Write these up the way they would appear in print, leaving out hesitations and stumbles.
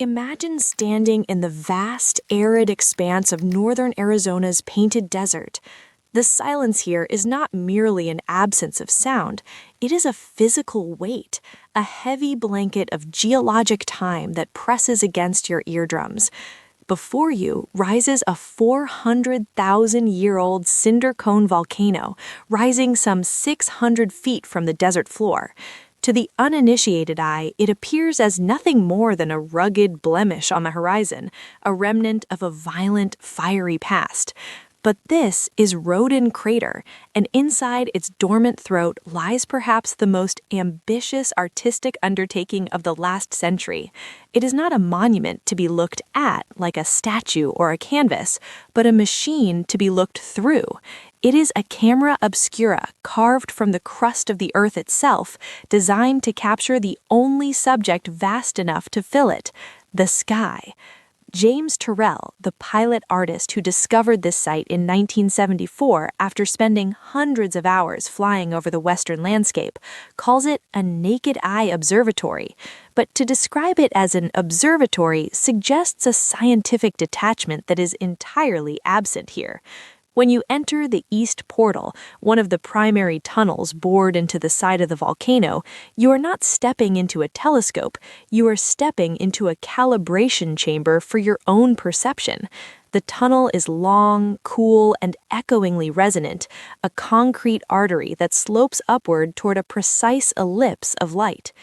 Imagine standing in the vast, arid expanse of northern Arizona's painted desert. The silence here is not merely an absence of sound, it is a physical weight, a heavy blanket of geologic time that presses against your eardrums. Before you rises a 400,000-year-old cinder cone volcano, rising some 600 feet from the desert floor. To the uninitiated eye, it appears as nothing more than a rugged blemish on the horizon, a remnant of a violent, fiery past. But this is Roden Crater, and inside its dormant throat lies perhaps the most ambitious artistic undertaking of the last century. It is not a monument to be looked at like a statue or a canvas, but a machine to be looked through. It is a camera obscura carved from the crust of the earth itself, designed to capture the only subject vast enough to fill it, the sky. James Turrell, the pilot artist who discovered this site in 1974 after spending hundreds of hours flying over the western landscape, calls it a naked-eye observatory. But to describe it as an observatory suggests a scientific detachment that is entirely absent here. When you enter the east portal, one of the primary tunnels bored into the side of the volcano, you are not stepping into a telescope, you are stepping into a calibration chamber for your own perception. The tunnel is long, cool, and echoingly resonant, a concrete artery that slopes upward toward a precise ellipse of light.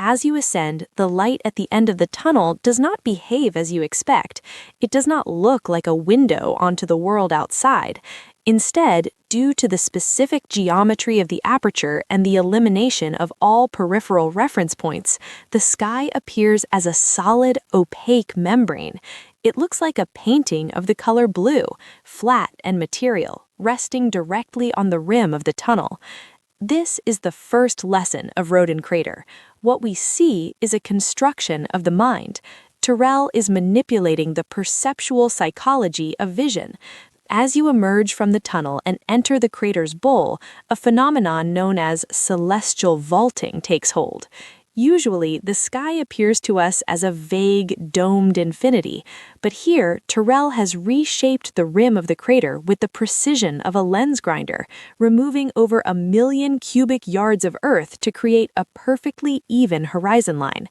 As you ascend, the light at the end of the tunnel does not behave as you expect. It does not look like a window onto the world outside. Instead, due to the specific geometry of the aperture and the elimination of all peripheral reference points, the sky appears as a solid, opaque membrane. It looks like a painting of the color blue, flat and material, resting directly on the rim of the tunnel. This is the first lesson of Roden Crater. What we see is a construction of the mind. Turrell is manipulating the perceptual psychology of vision. As you emerge from the tunnel and enter the crater's bowl, a phenomenon known as celestial vaulting takes hold. Usually, the sky appears to us as a vague, domed infinity, but here, Turrell has reshaped the rim of the crater with the precision of a lens grinder, removing over 1 million cubic yards of earth to create a perfectly even horizon line.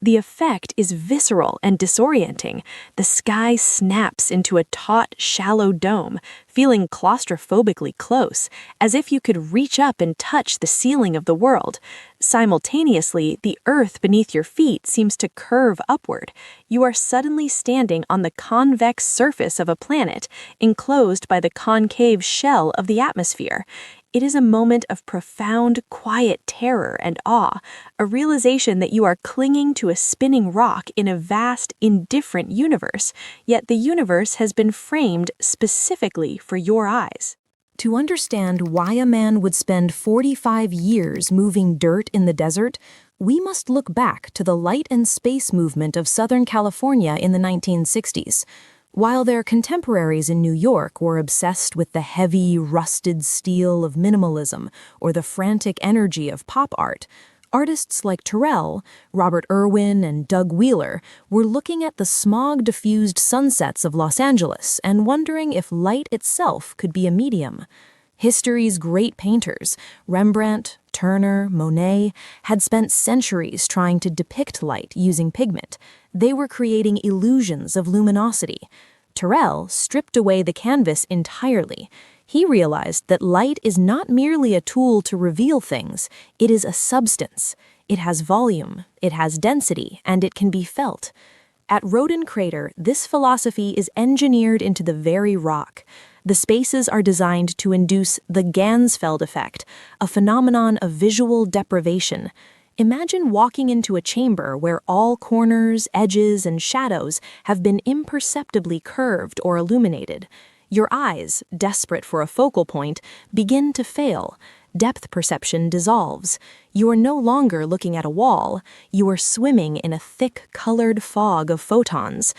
The effect is visceral and disorienting. The sky snaps into a taut, shallow dome, feeling claustrophobically close, as if you could reach up and touch the ceiling of the world. Simultaneously, the earth beneath your feet seems to curve upward. You are suddenly standing on the convex surface of a planet, enclosed by the concave shell of the atmosphere. It is a moment of profound, quiet terror and awe, a realization that you are clinging to a spinning rock in a vast, indifferent universe, yet the universe has been framed specifically for your eyes. To understand why a man would spend 45 years moving dirt in the desert, we must look back to the light and space movement of Southern California in the 1960s. While their contemporaries in New York were obsessed with the heavy, rusted steel of minimalism or the frantic energy of pop art, artists like Turrell, Robert Irwin, and Doug Wheeler were looking at the smog-diffused sunsets of Los Angeles and wondering if light itself could be a medium. History's great painters, Rembrandt, Turner, Monet, had spent centuries trying to depict light using pigment. They were creating illusions of luminosity. Turrell stripped away the canvas entirely. He realized that light is not merely a tool to reveal things, it is a substance. It has volume, it has density, and it can be felt. At Roden Crater, this philosophy is engineered into the very rock. The spaces are designed to induce the Ganzfeld effect, a phenomenon of visual deprivation. Imagine walking into a chamber where all corners, edges, and shadows have been imperceptibly curved or illuminated. Your eyes, desperate for a focal point, begin to fail. Depth perception dissolves. You are no longer looking at a wall. You are swimming in a thick, colored fog of photons.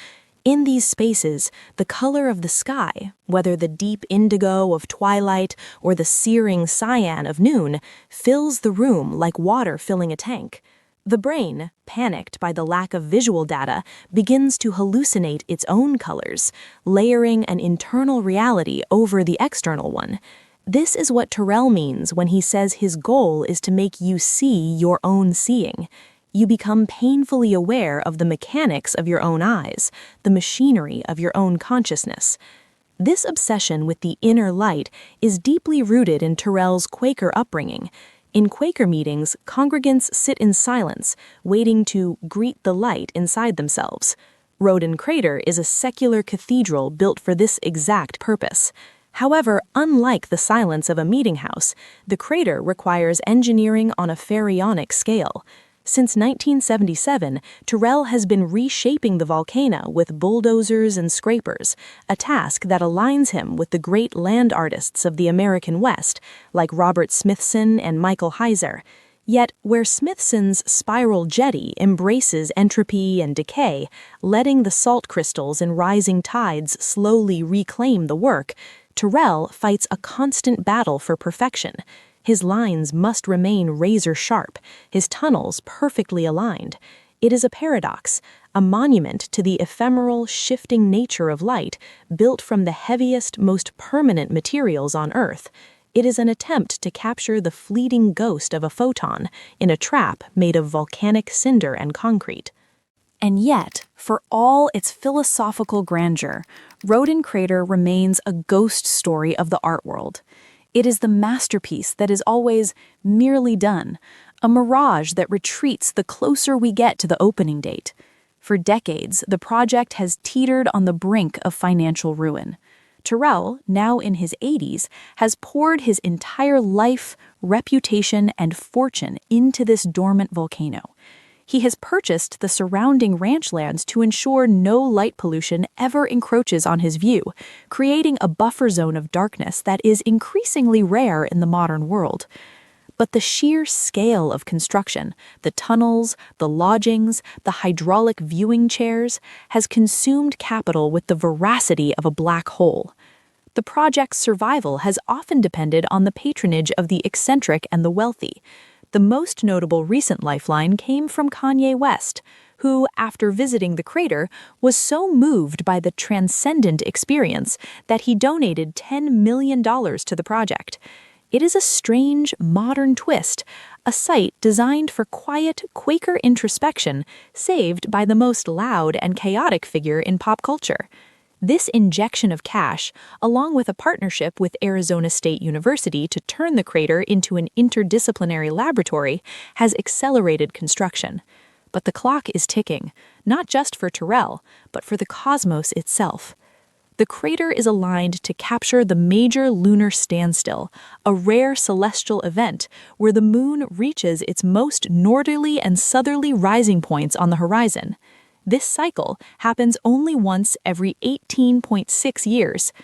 In these spaces, the color of the sky, whether the deep indigo of twilight or the searing cyan of noon, fills the room like water filling a tank. The brain, panicked by the lack of visual data, begins to hallucinate its own colors, layering an internal reality over the external one. This is what Turrell means when he says his goal is to make you see your own seeing. You become painfully aware of the mechanics of your own eyes, the machinery of your own consciousness. This obsession with the inner light is deeply rooted in Turrell's Quaker upbringing. In Quaker meetings, congregants sit in silence, waiting to greet the light inside themselves. Roden Crater is a secular cathedral built for this exact purpose. However, unlike the silence of a meeting house, the crater requires engineering on a pharaonic scale. Since 1977, Turrell has been reshaping the volcano with bulldozers and scrapers, a task that aligns him with the great land artists of the American West, like Robert Smithson and Michael Heiser. Yet, where Smithson's spiral jetty embraces entropy and decay, letting the salt crystals and rising tides slowly reclaim the work, Turrell fights a constant battle for perfection. His lines must remain razor-sharp, his tunnels perfectly aligned. It is a paradox, a monument to the ephemeral, shifting nature of light, built from the heaviest, most permanent materials on Earth. It is an attempt to capture the fleeting ghost of a photon in a trap made of volcanic cinder and concrete. And yet, for all its philosophical grandeur, Roden Crater remains a ghost story of the art world. It is the masterpiece that is always merely done, a mirage that retreats the closer we get to the opening date. For decades, the project has teetered on the brink of financial ruin. Turrell, now in his 80s, has poured his entire life, reputation, and fortune into this dormant volcano. He has purchased the surrounding ranch lands to ensure no light pollution ever encroaches on his view, creating a buffer zone of darkness that is increasingly rare in the modern world. But the sheer scale of construction, the tunnels, the lodgings, the hydraulic viewing chairs, has consumed capital with the voracity of a black hole. The project's survival has often depended on the patronage of the eccentric and the wealthy. The most notable recent lifeline came from Kanye West, who, after visiting the crater, was so moved by the transcendent experience that he donated $10 million to the project. It is a strange, modern twist, a site designed for quiet, Quaker introspection, saved by the most loud and chaotic figure in pop culture. This injection of cash, along with a partnership with Arizona State University to turn the crater into an interdisciplinary laboratory, has accelerated construction. But the clock is ticking, not just for Turrell, but for the cosmos itself. The crater is aligned to capture the major lunar standstill, a rare celestial event where the moon reaches its most northerly and southerly rising points on the horizon. This cycle happens only once every 18.6 years.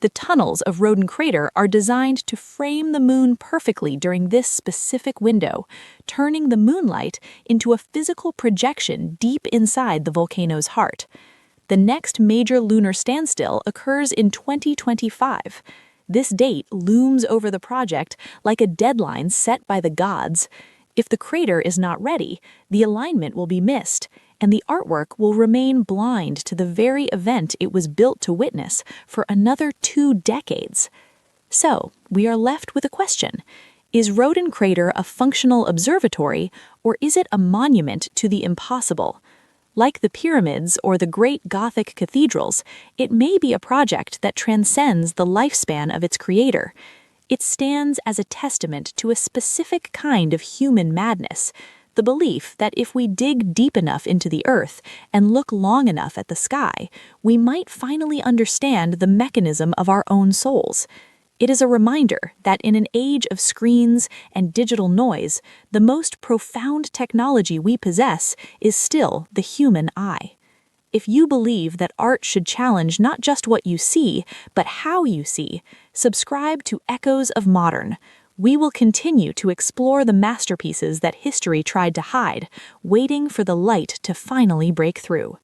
The tunnels of Roden Crater are designed to frame the moon perfectly during this specific window, turning the moonlight into a physical projection deep inside the volcano's heart. The next major lunar standstill occurs in 2025. This date looms over the project like a deadline set by the gods. If the crater is not ready, the alignment will be missed, and the artwork will remain blind to the very event it was built to witness for another 2 decades. So, we are left with a question. Is Roden Crater a functional observatory, or is it a monument to the impossible? Like the pyramids or the great Gothic cathedrals, it may be a project that transcends the lifespan of its creator. It stands as a testament to a specific kind of human madness, the belief that if we dig deep enough into the earth and look long enough at the sky, we might finally understand the mechanism of our own souls. It is a reminder that in an age of screens and digital noise, the most profound technology we possess is still the human eye. If you believe that art should challenge not just what you see, but how you see, subscribe to Echoes of Modern. We will continue to explore the masterpieces that history tried to hide, waiting for the light to finally break through.